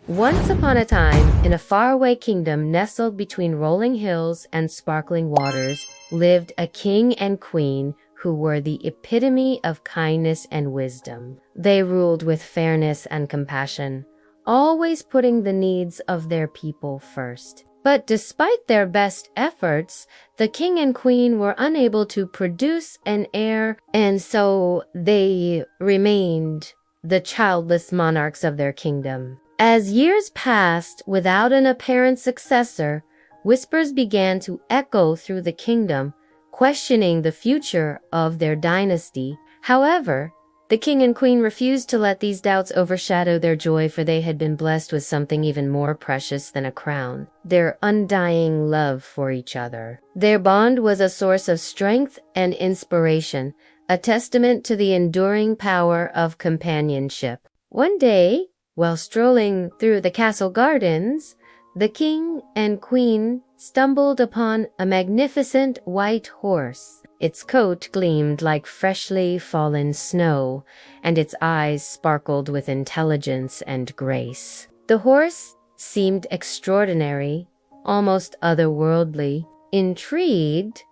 Once upon a time, in a faraway kingdom nestled between rolling hills and sparkling waters, lived a king and queen who were the epitome of kindness and wisdom. They ruled with fairness and compassion, always putting the needs of their people first. But despite their best efforts, the king and queen were unable to produce an heir, and so they remained the childless monarchs of their kingdom. As years passed without an apparent successor, whispers began to echo through the kingdom, questioning the future of their dynasty. However, the king and queen refused to let these doubts overshadow their joy, for they had been blessed with something even more precious than a crown: their undying love for each other. Their bond was a source of strength and inspiration, a testament to the enduring power of companionship. One day, while strolling through the castle gardens, the king and queen stumbled upon a magnificent white horse. Its coat gleamed like freshly fallen snow, and its eyes sparkled with intelligence and grace. The horse seemed extraordinary, almost otherworldly. Intrigued,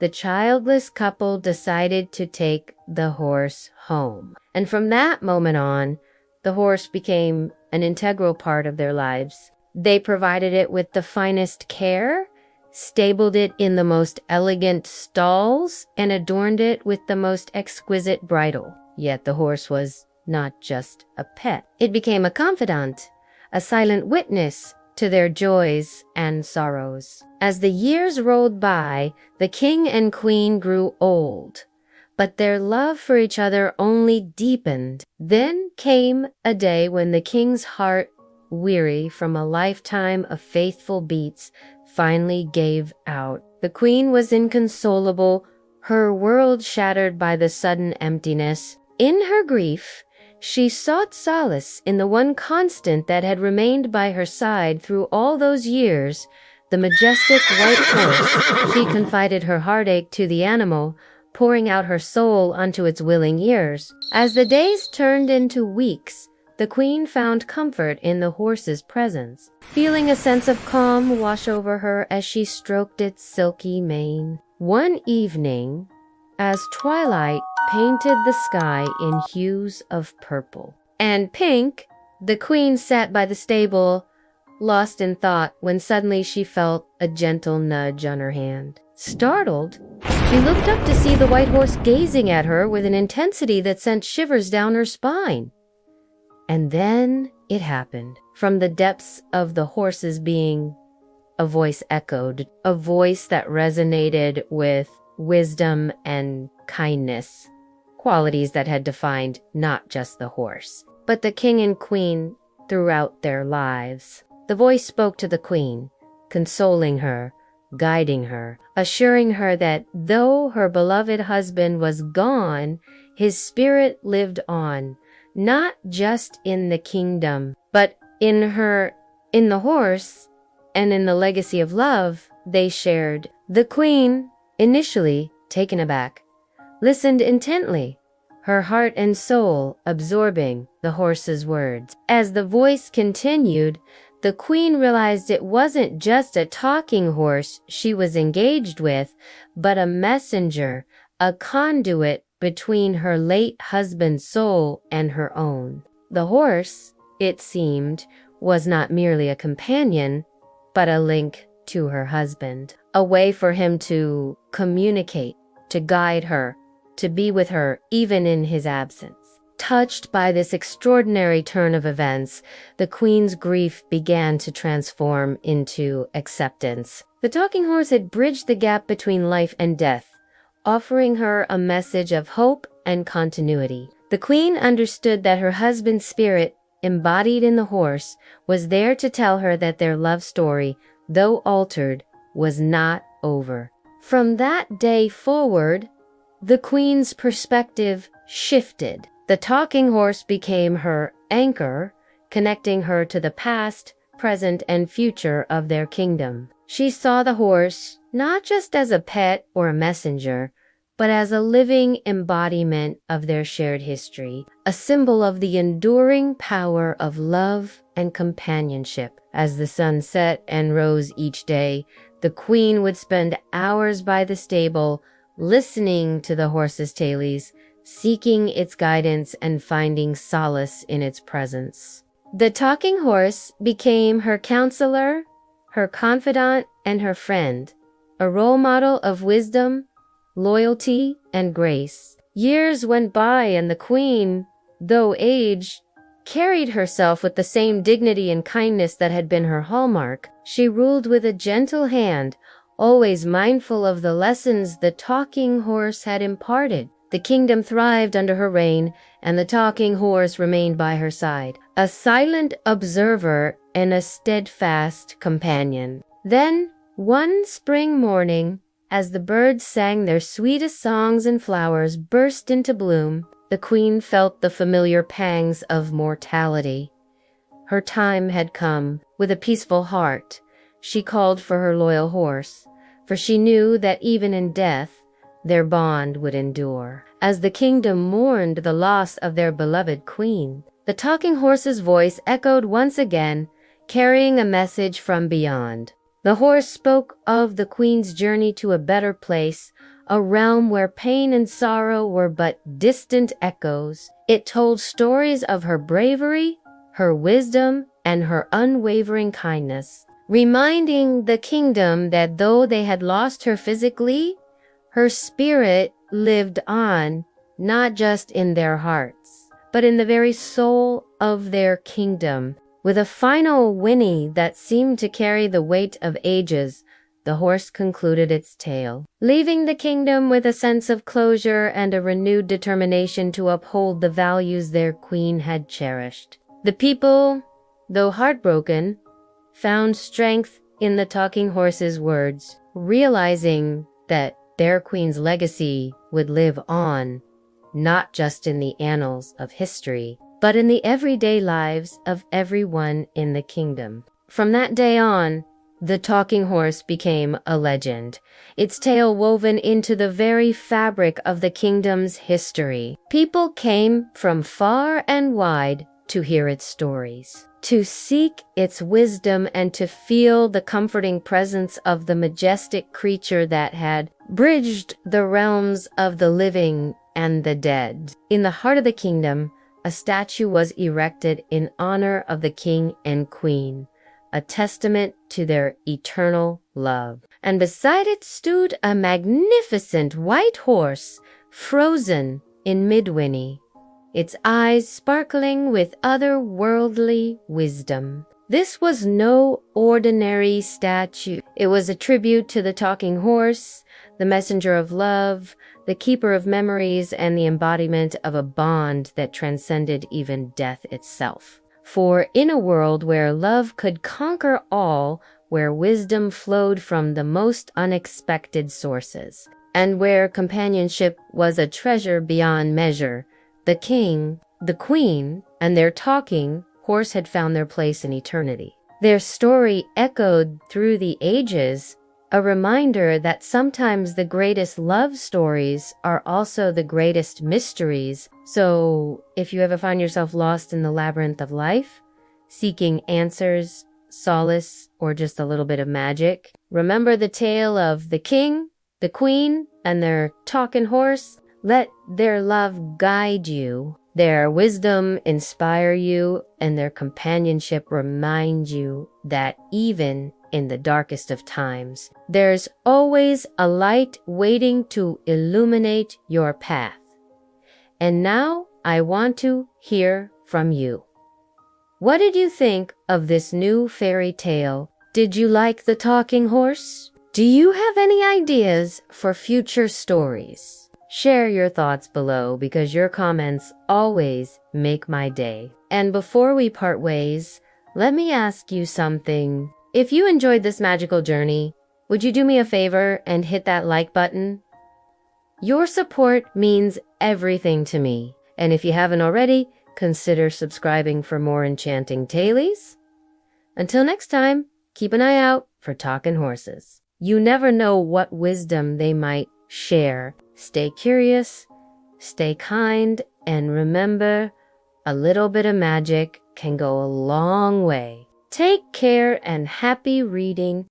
the childless couple decided to take the horse home. And from that moment on, the horse became an integral part of their lives. They provided it with the finest care, stabled it in the most elegant stalls, and adorned it with the most exquisite bridle. Yet the horse was not just a pet. It became a confidant, a silent witness to their joys and sorrows. As the years rolled by, the king and queen grew old, but their love for each other only deepened. Then came a day when the king's heart, weary from a lifetime of faithful beats, finally gave out. The queen was inconsolable, her world shattered by the sudden emptiness. In her grief, she sought solace in the one constant that had remained by her side through all those years, the majestic white horse. She confided her heartache to the animal, pouring out her soul onto its willing ears. As the days turned into weeks, the queen found comfort in the horse's presence, feeling a sense of calm wash over her as she stroked its silky mane. One evening, as twilight painted the sky in hues of purple and pink, the queen sat by the stable, lost in thought, when suddenly she felt a gentle nudge on her hand. Startled, she looked up to see the white horse gazing at her with an intensity that sent shivers down her spine. And then it happened. From the depths of the horse's being, a voice echoed, a voice that resonated with wisdom and kindness, qualities that had defined not just the horse, but the king and queen throughout their lives. The voice spoke to the queen, consoling her, guiding her, assuring her that though her beloved husband was gone, his spirit lived on, not just in the kingdom, but in the horse, and in the legacy of love they shared. The queen, initially taken aback, listened intently, her heart and soul absorbing the horse's words. As the voice continued, the queen realized it wasn't just a talking horse she was engaged with, but a messenger, a conduit between her late husband's soul and her own. The horse, it seemed, was not merely a companion, but a link to her husband, a way for him to communicate, to guide her, to be with her even in his absence. Touched by this extraordinary turn of events, the queen's grief began to transform into acceptance. The talking horse had bridged the gap between life and death, offering her a message of hope and continuity. The queen understood that her husband's spirit, embodied in the horse, was there to tell her that their love story, though altered, was not over. From that day forward, the queen's perspective shifted. The talking horse became her anchor, connecting her to the past, present, and future of their kingdom. She saw the horse not just as a pet or a messenger, but as a living embodiment of their shared history, a symbol of the enduring power of love and companionship. As the sun set and rose each day, the queen would spend hours by the stable, listening to the horse's tailies, seeking its guidance and finding solace in its presence. The talking horse became her counselor, her confidant, and her friend, a role model of wisdom, loyalty, and grace. Years went by and the queen, though aged, carried herself with the same dignity and kindness that had been her hallmark. She ruled with a gentle hand, always mindful of the lessons the talking horse had imparted. The kingdom thrived under her reign, and the talking horse remained by her side, a silent observer and a steadfast companion. Then, one spring morning, as the birds sang their sweetest songs and flowers burst into bloom, the queen felt the familiar pangs of mortality. Her time had come. With a peaceful heart, she called for her loyal horse, for she knew that even in death, their bond would endure. As the kingdom mourned the loss of their beloved queen, the talking horse's voice echoed once again, carrying a message from beyond. The horse spoke of the queen's journey to a better place, a realm where pain and sorrow were but distant echoes. It told stories of her bravery, her wisdom, and her unwavering kindness, reminding the kingdom that though they had lost her physically, her spirit lived on, not just in their hearts, but in the very soul of their kingdom. With a final whinny that seemed to carry the weight of ages, the horse concluded its tale, leaving the kingdom with a sense of closure and a renewed determination to uphold the values their queen had cherished. The people, though heartbroken, found strength in the talking horse's words, realizing that their queen's legacy would live on, not just in the annals of history, but in the everyday lives of everyone in the kingdom. From that day on, the talking horse became a legend, its tale woven into the very fabric of the kingdom's history. People came from far and wide to hear its stories, to seek its wisdom, and to feel the comforting presence of the majestic creature that had bridged the realms of the living and the dead. In the heart of the kingdom, a statue was erected in honor of the king and queen, a testament to their eternal love. And beside it stood a magnificent white horse, frozen in mid-whinny, its eyes sparkling with otherworldly wisdom. This was no ordinary statue. It was a tribute to the talking horse, the messenger of love, the keeper of memories, and the embodiment of a bond that transcended even death itself. For in a world where love could conquer all, where wisdom flowed from the most unexpected sources, and where companionship was a treasure beyond measure, the king, the queen, and their talking horse had found their place in eternity. Their story echoed through the ages, a reminder that sometimes the greatest love stories are also the greatest mysteries. So, if you ever find yourself lost in the labyrinth of life, seeking answers, solace, or just a little bit of magic, remember the tale of the king, the queen, and their talking horse. Let their love guide you, their wisdom inspire you, and their companionship remind you that even in the darkest of times, there's always a light waiting to illuminate your path. And now I want to hear from you. What did you think of this new fairy tale? Did you like the talking horse? Do you have any ideas for future stories? Share your thoughts below because your comments always make my day. And before we part ways, let me ask you something. If you enjoyed this magical journey, would you do me a favor and hit that like button? Your support means everything to me. And if you haven't already, consider subscribing for more enchanting tailies. Until next time, keep an eye out for talking horses. You never know what wisdom they might share. Stay curious, stay kind, and remember, a little bit of magic can go a long way. Take care and happy reading.